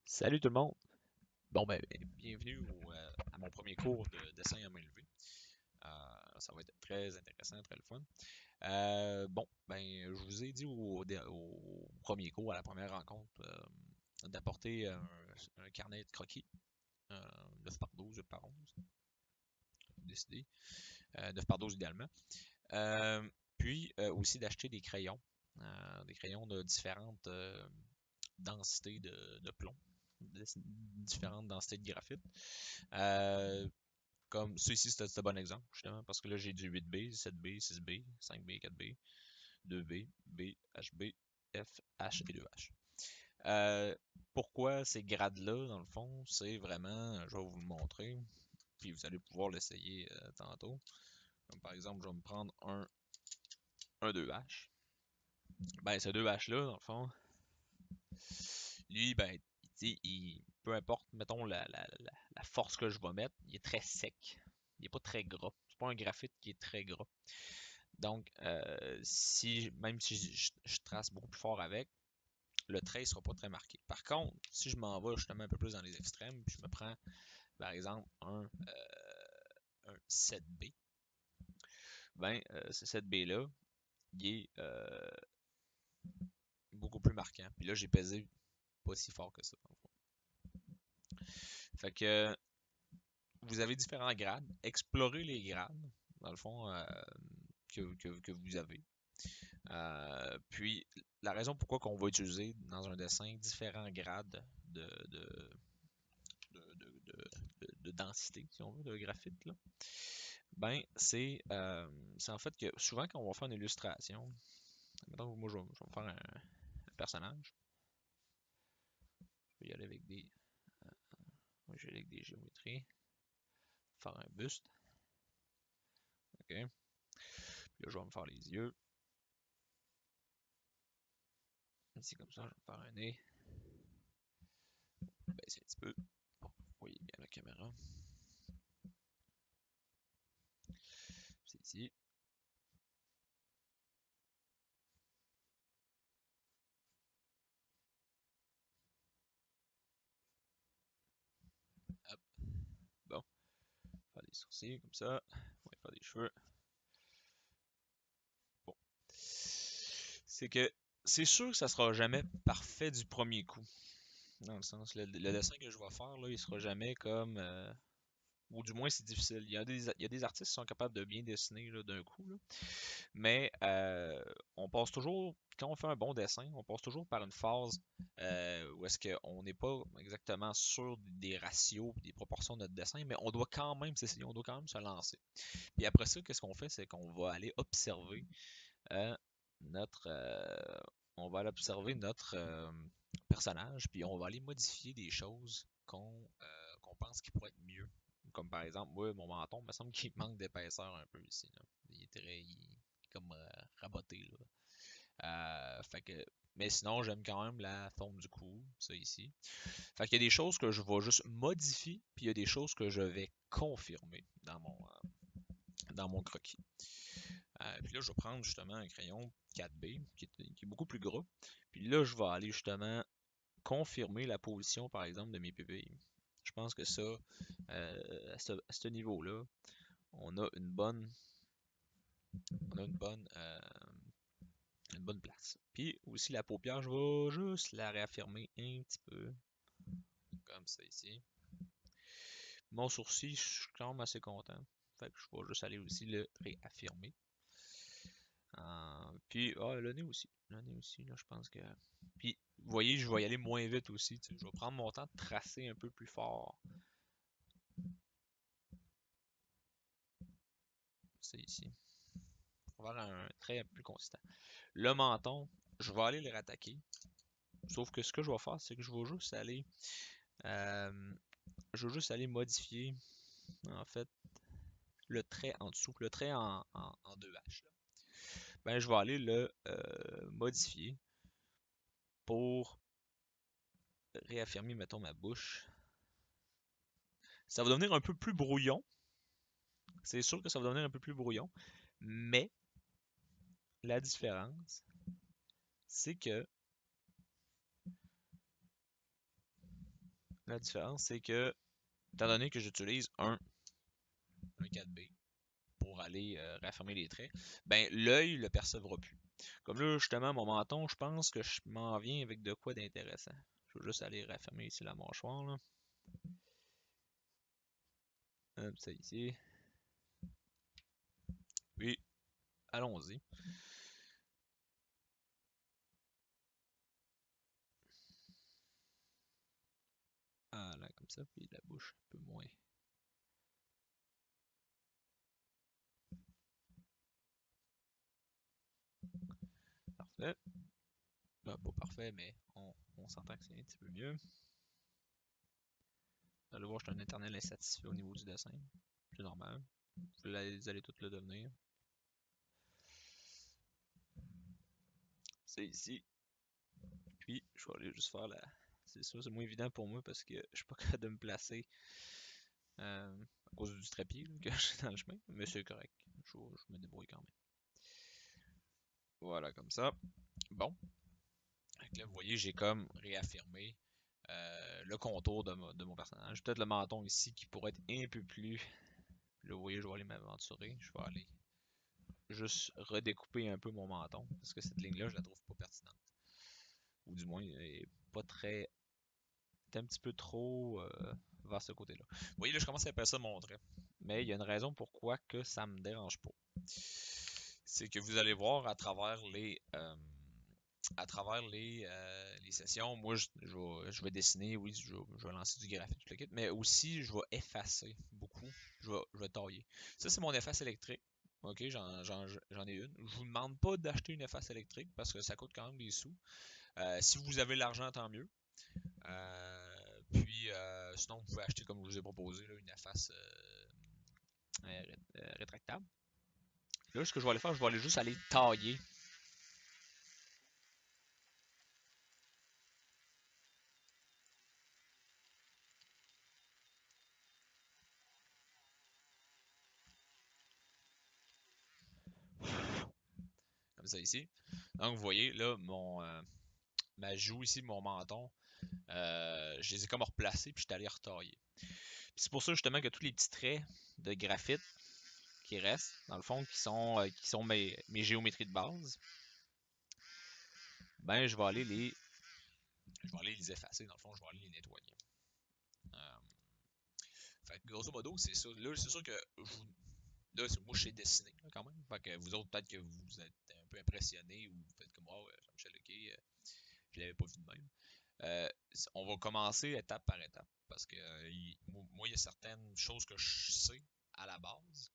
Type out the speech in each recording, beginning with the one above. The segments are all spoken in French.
Salut tout le monde! Bon ben, bienvenue à mon premier cours de dessin à main levée. Ça va être très intéressant, très le fun. Bon, ben, je vous ai dit au premier cours, à la première rencontre, d'apporter un carnet de croquis, 9 par 12, 8 par 11, décidé, 9 par 12 idéalement. Puis aussi d'acheter des crayons de différentes densités de plomb, différentes densités de graphite. Euh, Comme celui-ci, c'est un bon exemple, justement, parce que là, j'ai du 8B, 7B, 6B, 5B, 4B, 2B, B, HB, F, H et 2H. Pourquoi ces grades-là, dans le fond, c'est vraiment, je vais vous le montrer, puis vous allez pouvoir l'essayer tantôt. Comme par exemple, je vais me prendre un 2H. Ben, ce 2H-là, dans le fond, lui, ben, peu importe, mettons, la force que je vais mettre, il est très sec. Il n'est pas très gras. C'est pas un graphite qui est très gras. Donc, même si je trace beaucoup plus fort avec, le trait ne sera pas très marqué. Par contre, si je m'en vais justement un peu plus dans les extrêmes, puis je me prends, par exemple, un 7B, ben, ce 7B-là, il est beaucoup plus marquant. Puis là, j'ai pesé pas si fort que ça. Fait que vous avez différents grades. Explorez les grades, dans le fond, que vous avez. Puis, la raison pourquoi on va utiliser dans un dessin différents grades de densité, si on veut, de graphite, là, ben, c'est en fait que souvent quand on va faire une illustration, mettons que moi je vais me faire un personnage, je vais y aller avec je vais y aller avec des géométries, faire un buste, ok, puis là je vais me faire les yeux, ici comme ça, je vais me faire un nez, baisser un petit peu, pour que vous voyez bien la caméra, c'est ici, hop, bon, faire des sourcils comme ça, on va faire des cheveux, bon, c'est que c'est sûr que ça sera jamais parfait du premier coup. Dans le sens, le dessin que je vais faire, là, il sera jamais comme. Ou du moins, c'est difficile. Il y a des artistes qui sont capables de bien dessiner là, d'un coup. Là. Mais on passe toujours, quand on fait un bon dessin, on passe toujours par une phase où est-ce qu'on n'est pas exactement sûr des ratios, des proportions de notre dessin, mais on doit quand même s'essayer, on doit quand même se lancer. Puis après ça, qu'est-ce qu'on fait? C'est qu'on va aller observer euh, notre. On va aller observer notre personnage, puis on va aller modifier des choses qu'on pense qui pourraient être mieux. Comme par exemple, moi, mon menton, il me semble qu'il manque d'épaisseur un peu ici. Là. Il est comme raboté. Là. Fait que, mais sinon, j'aime quand même la forme du cou, ça ici. Fait qu'il y a des choses que je vais juste modifier, puis il y a des choses que je vais confirmer dans mon croquis. Puis là, je vais prendre justement un crayon 4B qui est beaucoup plus gros. Puis là, je vais aller justement confirmer la position, par exemple, de mes pupilles. Je pense que ça, à ce niveau-là, on a on a une bonne place. Puis aussi la paupière, je vais juste la réaffirmer un petit peu, comme ça ici. Mon sourcil, je suis quand même assez content. Fait que je vais juste aller aussi le réaffirmer. Puis, le nez aussi. Le nez aussi, là, je pense que. Puis, vous voyez, je vais y aller moins vite aussi. Je vais prendre mon temps de tracer un peu plus fort. C'est ici. On va avoir un trait plus consistant. Le menton, je vais aller le rattaquer. Sauf que ce que je vais faire, c'est que euh, je vais juste aller modifier, en fait, le trait en dessous, le trait en 2H. Là. Ben, je vais aller le modifier pour réaffirmer, mettons, ma bouche. Ça va devenir un peu plus brouillon. C'est sûr que ça va devenir un peu plus brouillon. Mais la différence, c'est que La différence, c'est que, étant donné que j'utilise un 4B pour aller raffermer les traits, ben l'œil le percevra plus. Comme là, justement, mon menton, je pense que je m'en viens avec de quoi d'intéressant. Je vais juste aller raffermer ici la mâchoire, là. Hop, ça ici. Puis, allons-y. Ah, là, comme ça, puis la bouche un peu moins. Parfait. Ben, pas parfait, mais on s'entend que c'est un petit peu mieux. Vous allez voir, je suis un éternel insatisfait au niveau du dessin. C'est normal. Vous allez toutes le devenir. C'est ici. Puis, je vais aller juste faire la. C'est ça, c'est moins évident pour moi parce que je suis pas capable de me placer à cause du trépied là, que j'ai dans le chemin. Mais c'est correct. Je me débrouille quand même. Voilà, comme ça. Bon. Là, vous voyez, j'ai comme réaffirmé le contour de mon personnage. Peut-être le menton ici qui pourrait être un peu plus. Là, vous voyez, je vais aller m'aventurer. Je vais aller juste redécouper un peu mon menton parce que cette ligne-là, je la trouve pas pertinente. Ou du moins, elle est pas très. C'est un petit peu trop vers ce côté-là. Vous voyez, là, je commence à appeler ça mon trait. Mais il y a une raison pourquoi que ça me dérange pas. C'est que vous allez voir à travers les sessions, moi je vais dessiner, oui, je vais lancer du graphique, tout le kit, mais aussi je vais effacer beaucoup, je vais tailler. Ça, c'est mon efface électrique. Ok, j'en ai une. Je vous demande pas d'acheter une efface électrique parce que ça coûte quand même des sous. Si vous avez l'argent, tant mieux. Puis sinon, vous pouvez acheter, comme je vous ai proposé, là, une efface rétractable. Là, ce que je vais aller faire, je vais aller juste aller tailler. Comme ça ici. Donc, vous voyez, là, ma joue ici, mon menton, je les ai comme replacés, puis je suis allé retailler. C'est pour ça, justement, que tous les petits traits de graphite qui restent, dans le fond, qui sont mes géométries de base, ben, je vais aller les effacer. Dans le fond, je vais aller les nettoyer. Euh, Fait que, grosso modo, c'est ça. Là, c'est sûr que là, moi, je sais dessiner là, quand même. Fait que vous autres, peut-être que vous êtes un peu impressionnés ou vous faites comme moi, Jean-Michel Lequet, je l'avais pas vu de même. On va commencer étape par étape parce que moi, il y a certaines choses que je sais à la base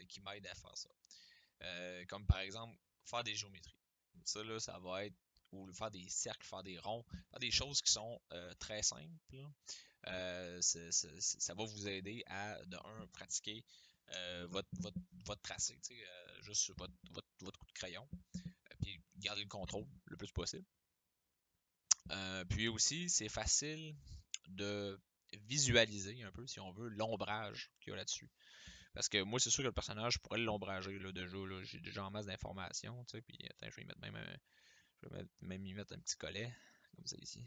qui m'aident à faire ça. Comme par exemple, faire des géométries. Ça, là, ça va être, ou faire des cercles, faire des ronds, faire des choses qui sont très simples. Ça va vous aider à, de un, pratiquer votre tracé, juste votre coup de crayon, puis garder le contrôle le plus possible. Puis aussi, c'est facile de visualiser un peu, si on veut, l'ombrage qu'il y a là-dessus. Parce que moi, c'est sûr que le personnage, je pourrais l'ombrager là, déjà. Là, j'ai déjà en masse d'informations. Puis attends, je vais y mettre même y mettre un petit collet. Comme ça ici.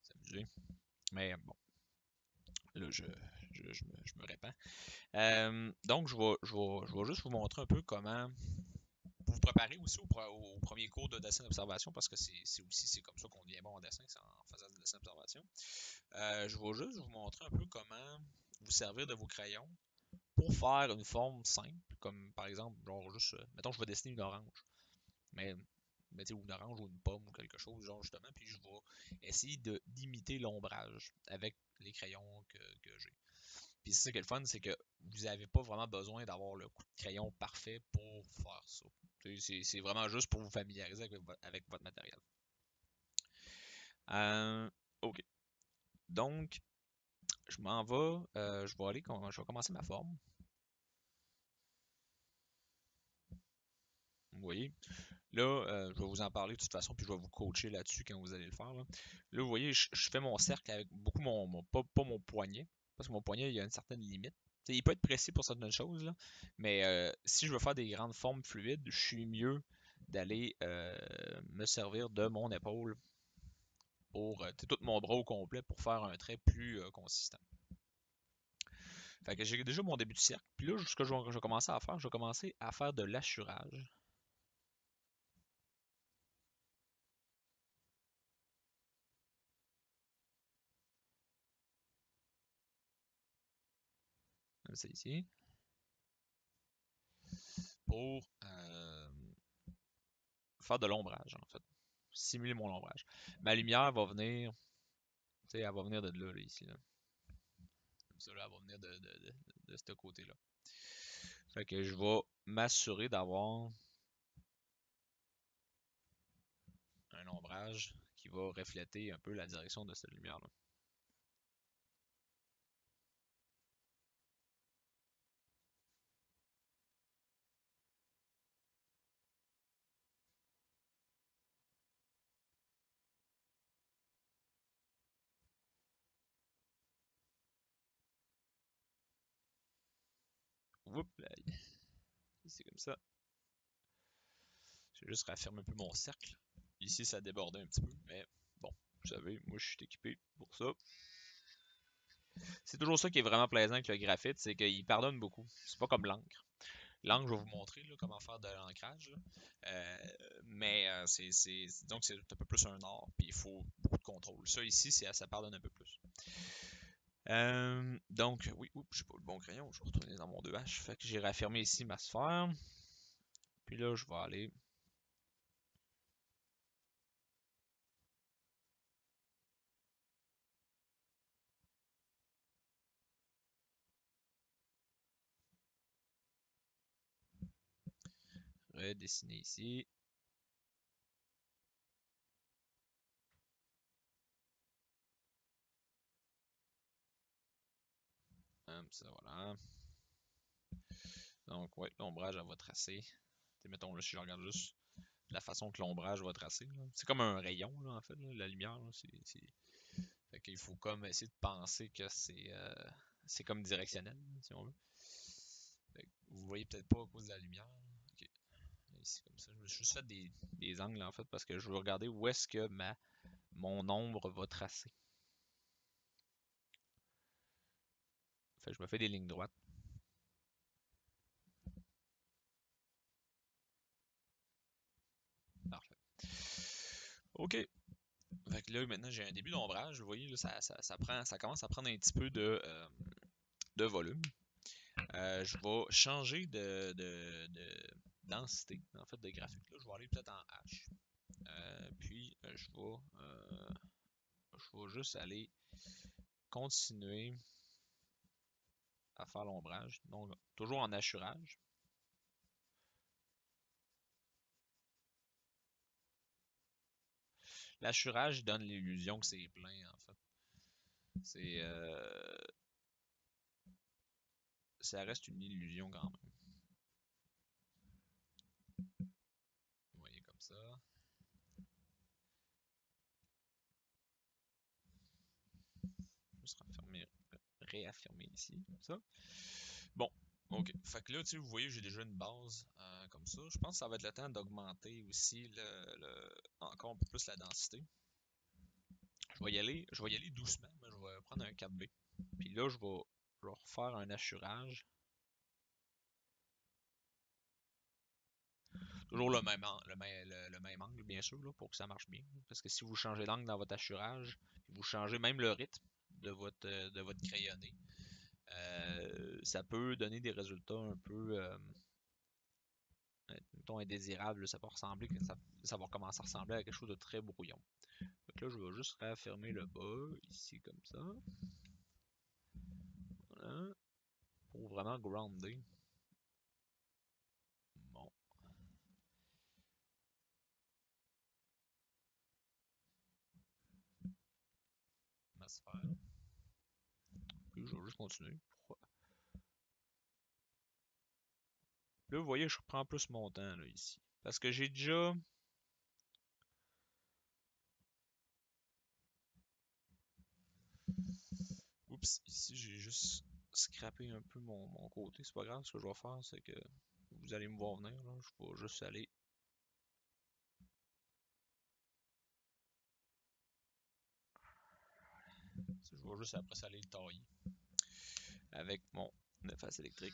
C'est abusé. Mais bon, là, je me répands. Donc, je vais juste vous montrer un peu comment pour vous préparer aussi au premier cours de dessin d'observation, parce que c'est comme ça qu'on devient bon en dessin, c'est en faisant du dessin d'observation. Je vais juste vous montrer un peu comment vous servir de vos crayons pour faire une forme simple, comme par exemple, genre juste, mettons, je vais dessiner une orange, mais, mais tu sais, ou une orange ou une pomme ou quelque chose, genre justement, puis je vais essayer d'imiter l'ombrage avec les crayons que j'ai. Puis c'est ça qui est le fun, c'est que vous n'avez pas vraiment besoin d'avoir le coup de crayon parfait pour faire ça. C'est vraiment juste pour vous familiariser avec votre matériel. Euh, ok. Donc, je m'en vais. Je vais commencer ma forme. Vous voyez. Là, je vais vous en parler de toute façon, puis je vais vous coacher là-dessus quand vous allez le faire. Là, vous voyez, je fais mon cercle avec beaucoup pas mon poignet, parce que mon poignet, il y a une certaine limite. T'sais, il peut être précis pour certaines choses, là, mais si je veux faire des grandes formes fluides, je suis mieux d'aller me servir de mon épaule pour tout mon bras au complet pour faire un trait plus consistant. Fait que j'ai déjà mon début de cercle. Puis là, ce que je vais commencer à faire, je vais commencer à faire de l'assurage. Comme ça ici. Pour faire de l'ombrage, en fait. Simuler mon ombrage. Ma lumière va venir, tu sais, elle va venir de là, ici. Là. Comme ça, là, elle va venir de ce côté-là. Fait que je vais m'assurer d'avoir un ombrage qui va refléter un peu la direction de cette lumière-là. Oups, là, c'est comme ça. Je vais juste réaffirmer un peu mon cercle. Ici, ça débordait un petit peu, mais bon, vous savez, moi je suis équipé pour ça. C'est toujours ça qui est vraiment plaisant avec le graphite, c'est qu'il pardonne beaucoup. C'est pas comme l'encre. L'encre, je vais vous montrer là, comment faire de l'ancrage. Mais donc c'est un peu plus un art, puis il faut beaucoup de contrôle. Ça ici, ça pardonne un peu plus. Donc, oui, oups, j'ai pas le bon crayon, je vais retourner dans mon 2H. Fait que j'ai réaffirmé ici ma sphère. Puis là, je vais aller redessiner ici. Comme ça, voilà. Donc, ouais, l'ombrage, elle va tracer. T'sais, mettons, là, si je regarde juste la façon que l'ombrage va tracer, c'est comme un rayon, là, en fait, là, la lumière. Là, Fait qu'il faut comme essayer de penser que c'est comme directionnel, si on veut. Fait que vous voyez peut-être pas à cause de la lumière. Ok, ici, comme ça. Je me suis juste fait des angles, en fait, parce que je veux regarder où est-ce que mon ombre va tracer. Fait que je me fais des lignes droites. Parfait. OK. Fait que là, maintenant, j'ai un début d'ombrage. Vous voyez, là, ça commence à prendre un petit peu de volume. Je vais changer de densité, en fait, de graphique. Là, je vais aller peut-être en H. Puis, je vais juste aller continuer à faire l'ombrage. Donc, toujours en assurage. L'assurage donne l'illusion que c'est plein, en fait. C'est, ça reste une illusion quand même. Vous voyez comme ça. Juste réaffirmer ici, comme ça. Bon, ok. Fait que là, tu sais, vous voyez, j'ai déjà une base comme ça. Je pense que ça va être le temps d'augmenter aussi encore un peu plus la densité. Je vais y aller doucement, mais je vais prendre un 4B. Puis là, je vais refaire un assurage. Toujours le même angle, bien sûr, là, pour que ça marche bien. Parce que si vous changez d'angle dans votre assurage, vous changez même le rythme de votre crayonné, ça peut donner des résultats un peu mettons, indésirables. Ça peut ressembler, ça va commencer à ressembler à quelque chose de très brouillon. Donc là, je vais juste réaffirmer le bas, ici comme ça. Voilà. Pour vraiment grounder. Bon, ma sphère. Puis je vais juste continuer. Là, vous voyez, je reprends plus mon temps là, ici. Parce que j'ai déjà. Oups, ici j'ai juste scrappé un peu mon côté. C'est pas grave, ce que je vais faire, c'est que vous allez me voir venir. Là. Je vais juste aller Je vais juste après ça aller le tailler avec mon efface électrique.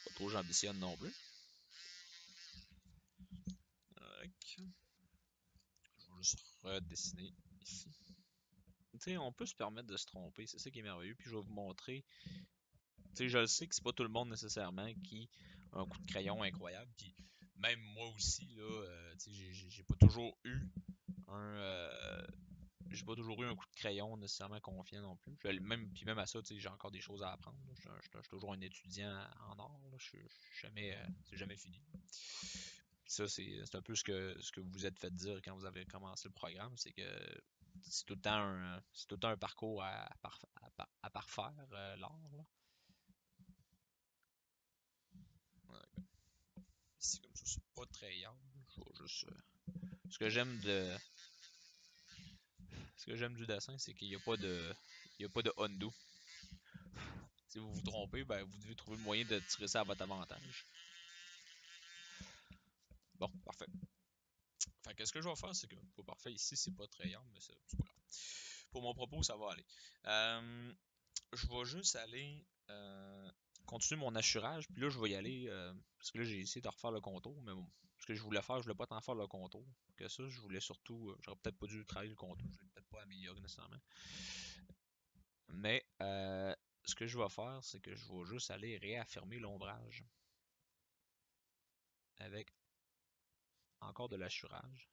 Pas trop j'ambitionne non plus. Ok. Je vais juste redessiner ici. Tu sais, on peut se permettre de se tromper, c'est ça qui est merveilleux. Puis je vais vous montrer. Tu sais, je le sais que c'est pas tout le monde nécessairement qui a un coup de crayon incroyable. Puis même moi aussi, là, tu sais, j'ai pas toujours eu un. J'ai pas toujours eu un coup de crayon nécessairement confiant non plus. Puis même à ça, tu sais, j'ai encore des choses à apprendre. Je suis toujours un étudiant en art. Je suis jamais, c'est jamais fini. Puis ça, c'est un peu ce que vous vous êtes fait dire quand vous avez commencé le programme, c'est que c'est tout le temps un parcours à parfaire, l'art, là. Ouais. Ici, comme ça, c'est pas très grave. Je vais juste, ce que j'aime de, ce que j'aime du dessin, c'est qu'il n'y a pas de, il y a pas de undo. Si vous vous trompez, ben, vous devez trouver le moyen de tirer ça à votre avantage. Bon, parfait. Fait que ce que je vais faire, c'est que, pas parfait, ici, c'est pas très grave, mais c'est pas grave. Pour mon propos, ça va aller. Je vais juste aller continuer mon assurage, puis là, je vais y aller, parce que là, j'ai essayé de refaire le contour, mais bon, ce que je voulais faire, je voulais pas tant faire le contour que ça, je voulais surtout, j'aurais peut-être pas dû travailler le contour, je l'ai peut-être pas amélioré nécessairement. Mais ce que je vais faire, c'est que je vais juste aller réaffirmer l'ombrage avec encore de l'assurage.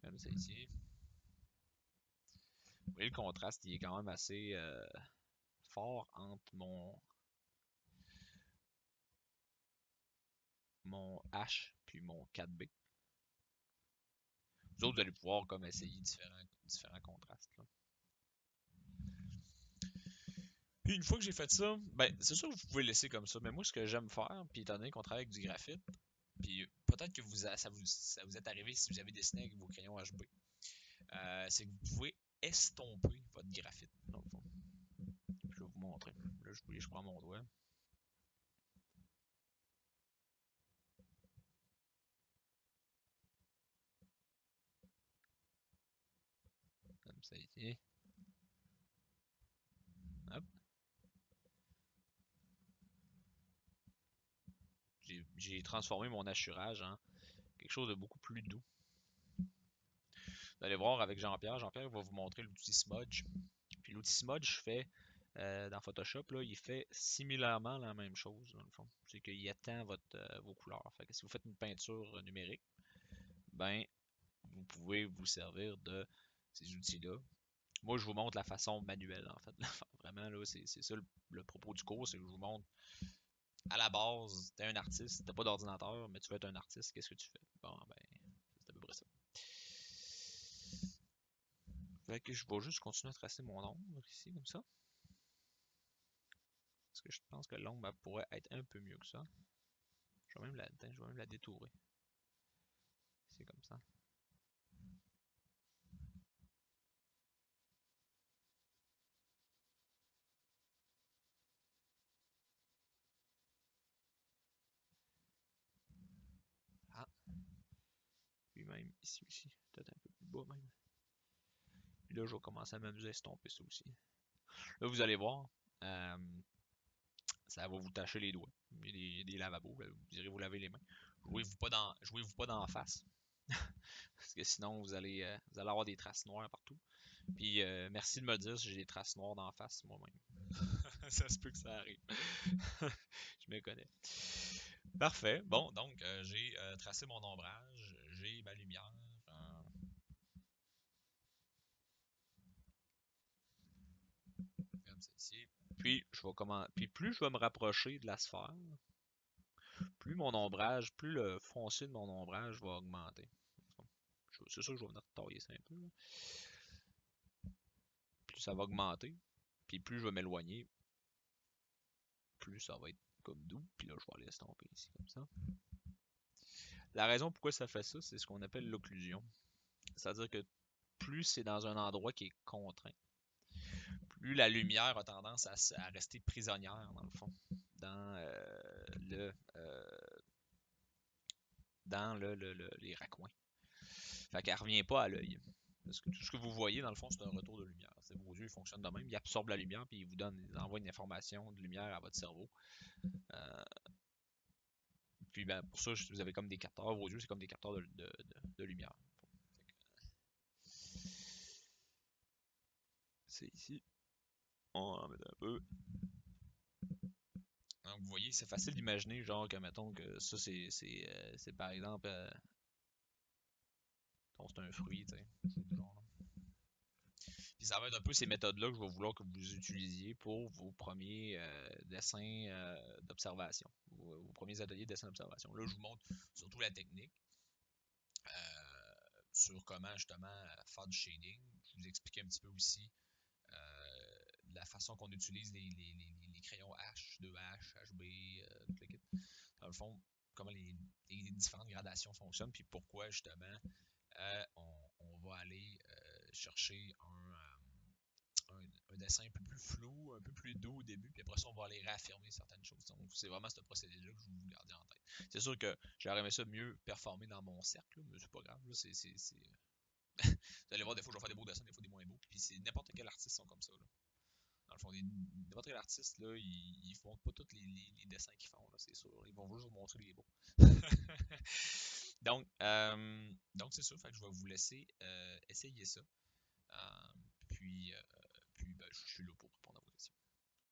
Comme ça ici. Vous voyez, le contraste, il est quand même assez fort entre mon H puis mon 4B. Vous autres, vous allez pouvoir comme essayer différents contrastes, là. Puis une fois que j'ai fait ça, ben c'est sûr que vous pouvez laisser comme ça, mais moi ce que j'aime faire, puis étant donné qu'on travaille avec du graphite, puis peut-être que ça vous est arrivé si vous avez dessiné avec vos crayons HB, c'est que vous pouvez estomper votre graphite, dans le fond. Je vais vous montrer. Là, je prends mon doigt. Comme ça ici. Hop. J'ai transformé mon assurage en quelque chose de beaucoup plus doux. Vous allez voir avec Jean-Pierre. Jean-Pierre va vous montrer l'outil Smudge. Puis l'outil Smudge fait dans Photoshop, là, il fait similairement la même chose, dans le fond. C'est qu'il étend vos couleurs. Fait que si vous faites une peinture numérique, ben, vous pouvez vous servir de ces outils-là. Moi, je vous montre la façon manuelle, en fait. Vraiment, là, c'est ça le propos du cours, c'est que je vous montre à la base, t'es un artiste, t'as pas d'ordinateur, mais tu veux être un artiste, qu'est-ce que tu fais? Bon, ben, c'est à peu près ça. Fait que je vais juste continuer à tracer mon ombre ici, comme ça. Parce que je pense que l'ombre pourrait être un peu mieux que ça. Je vais même la détourer. C'est comme ça. Ah, puis même ici aussi. Peut-être un peu plus bas même. Puis là, je vais commencer à m'amuser à estomper ça aussi. Là, vous allez voir. euh, Ça va vous tacher les doigts. Il y a des lavabos, vous irez vous laver les mains. Jouez-vous pas dans la face. Parce que sinon, vous allez avoir des traces noires partout. Puis merci de me dire si j'ai des traces noires dans la face moi-même. Ça se peut que ça arrive. Je me connais. Parfait. Bon, donc j'ai tracé mon ombrage, j'ai ma lumière. Comme ça ici. Puis plus je vais me rapprocher de la sphère, plus mon ombrage, plus le foncé de mon ombrage va augmenter. C'est sûr que je vais venir tailler ça un peu, là. Plus ça va augmenter, puis plus je vais m'éloigner, plus ça va être comme doux, puis là, je vais aller estomper ici, comme ça. La raison pourquoi ça fait ça, c'est ce qu'on appelle l'occlusion. C'est-à-dire que plus c'est dans un endroit qui est contraint, plus la lumière a tendance à rester prisonnière, dans le fond, dans, le, les raccoins. Fait qu'elle revient pas à l'œil. Parce que tout ce que vous voyez, dans le fond, c'est un retour de lumière. Vos yeux fonctionnent de même, ils absorbent la lumière, puis ils envoient une information de lumière à votre cerveau. Euh, Puis ben, pour ça, vous avez comme des capteurs. Vos yeux, c'est comme des capteurs de lumière. C'est ici. On va en mettre un peu. Donc, vous voyez, c'est facile d'imaginer, genre, que mettons que ça, c'est par exemple, c'est un fruit, tu sais. Puis ça va être un peu ces méthodes-là que je vais vouloir que vous utilisiez pour vos premiers dessins d'observation, vos premiers ateliers de dessin d'observation. Là, je vous montre surtout la technique sur comment justement faire du shading. Je vous explique un petit peu aussi la façon qu'on utilise les crayons H, 2H, HB, tout le kit. Dans le fond, comment les différentes gradations fonctionnent, puis pourquoi justement on va aller chercher un dessin un peu plus flou, un peu plus doux au début, puis après ça, on va aller réaffirmer certaines choses. Donc, c'est vraiment ce procédé-là que je vous garder en tête. C'est sûr que j'aurais aimé ça mieux performer dans mon cercle, mais c'est pas grave. Là, vous allez voir, des fois, je vais faire des beaux dessins, des fois des moins beaux. Puis c'est n'importe quel artiste sont comme ça. Là. Dans le fond, n'importe quel artiste, là, ils font pas tous les dessins qu'ils font, c'est sûr. Ils vont juste vous montrer les beaux. donc c'est sûr, fait que je vais vous laisser essayer ça. Puis ben, je suis là pour